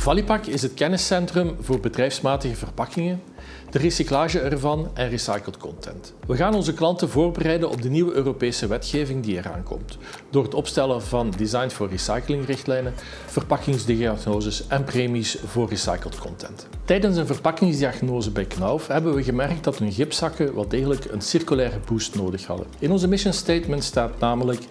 Valipak is het kenniscentrum voor bedrijfsmatige verpakkingen, de recyclage ervan en recycled content. We gaan onze klanten voorbereiden op de nieuwe Europese wetgeving die eraan komt, door het opstellen van Design for Recycling richtlijnen, verpakkingsdiagnoses en premies voor recycled content. Tijdens een verpakkingsdiagnose bij Knauf hebben we gemerkt dat hun gipszakken wel degelijk een circulaire boost nodig hadden. In onze mission statement staat namelijk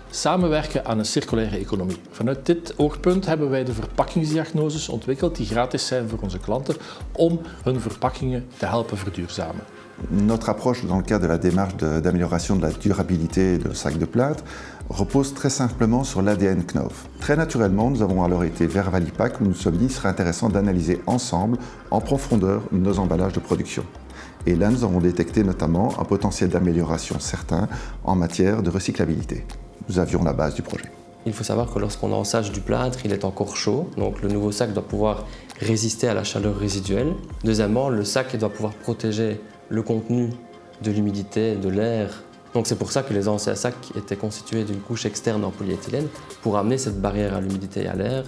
samenwerken aan een circulaire economie. Vanuit dit oogpunt hebben wij de verpakkingsdiagnoses ontwikkeld die gratis zijn voor onze klanten om hun verpakkingen te helpen verduurzamen. Notre approche dans le cadre de la démarche d'amélioration de la durabilité de sacs de plâtre repose très simplement sur l'ADN Knauf. Très naturellement, nous avons alors été vers Valipak où nous nous sommes dit qu'il serait intéressant d'analyser ensemble, en profondeur, nos emballages de production. Et là, nous avons détecté notamment un potentiel d'amélioration certain en matière de recyclabilité. Nous avions la base du projet. Il faut savoir que lorsqu'on ensage du plâtre, il est encore chaud, donc le nouveau sac doit pouvoir résister à la chaleur résiduelle. Deuxièmement, le sac doit pouvoir protéger le contenu de l'humidité, de l'air. Donc c'est pour ça que les anciens sacs étaient constitués d'une couche externe en polyéthylène pour amener cette barrière à l'humidité et à l'air,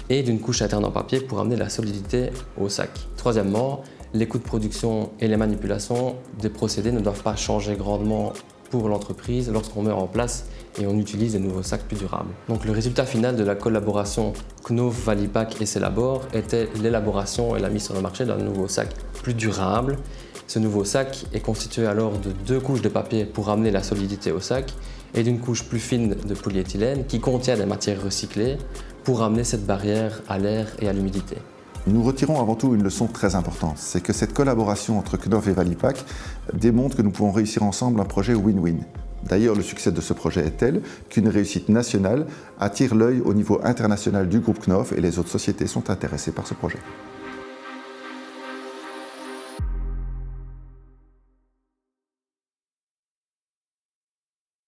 et d'une couche interne en papier pour amener la solidité au sac. Troisièmement, les coûts de production et les manipulations des procédés ne doivent pas changer grandement pour l'entreprise lorsqu'on met en place et on utilise des nouveaux sacs plus durables. Donc le résultat final de la collaboration Knauf, Valipak et Celabor était l'élaboration et la mise sur le marché d'un nouveau sac plus durable. Ce nouveau sac est constitué alors de 2 couches de papier pour amener la solidité au sac et d'une couche plus fine de polyéthylène qui contient des matières recyclées pour amener cette barrière à l'air et à l'humidité. Nous retirons avant tout une leçon très importante, c'est que cette collaboration entre Knauf et Valipak démontre que nous pouvons réussir ensemble un projet win-win. D'ailleurs, le succès de ce projet est tel qu'une réussite nationale attire l'œil au niveau international du groupe Knauf et les autres sociétés sont intéressées par ce projet.